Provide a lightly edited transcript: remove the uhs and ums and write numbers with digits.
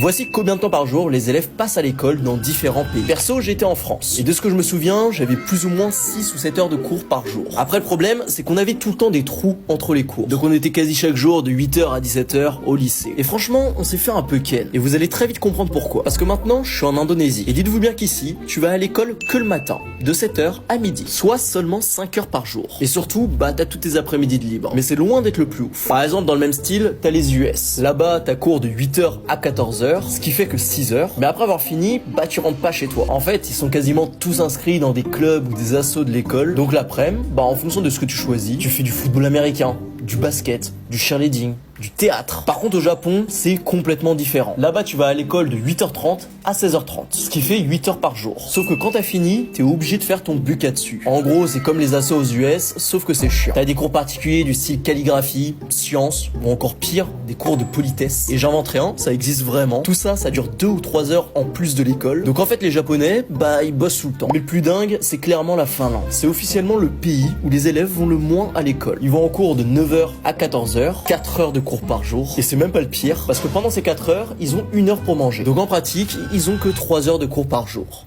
Voici combien de temps par jour les élèves passent à l'école dans différents pays. Perso, j'étais en France. Et de ce que je me souviens, j'avais plus ou moins 6 ou 7 heures de cours par jour. Après, le problème, c'est qu'on avait tout le temps des trous entre les cours. Donc on était quasi chaque jour de 8h à 17h au lycée. Et franchement, on s'est fait un peu ken. Et vous allez très vite comprendre pourquoi. Parce que maintenant, je suis en Indonésie. Et dites-vous bien qu'ici, tu vas à l'école que le matin, de 7h à midi. Soit seulement 5 heures par jour. Et surtout, t'as tous tes après-midi de libre. Mais c'est loin d'être le plus ouf. Par exemple, dans le même style, t'as les US. Là-bas, t'as cours de 8h à 14h. Ce qui fait que 6 heures. Mais après avoir fini, tu rentres pas chez toi. En fait, ils sont quasiment tous inscrits dans des clubs ou des assos de l'école. Donc l'après-midi, en fonction de ce que tu choisis, tu fais du football américain, du basket, du cheerleading, du théâtre. Par contre, au Japon, c'est complètement différent. Là-bas, tu vas à l'école de 8h30 à 16h30, ce qui fait 8 heures par jour. Sauf que quand t'as fini, t'es obligé de faire ton bukatsu. En gros, c'est comme les assos aux US, sauf que c'est chiant. T'as des cours particuliers du style calligraphie, sciences, ou encore pire, des cours de politesse. Et j'inventerai un, ça existe vraiment. Tout ça, ça dure 2 ou 3 heures en plus de l'école. Donc en fait, les Japonais, ils bossent tout le temps. Mais le plus dingue, c'est clairement la Finlande. C'est officiellement le pays où les élèves vont le moins à l'école. Ils vont en cours de 9h à 14h, 4 heures de cours par jour. Et c'est même pas le pire, parce que pendant ces 4 heures, ils ont 1 heure pour manger. Donc en pratique, ils ont que 3 heures de cours par jour.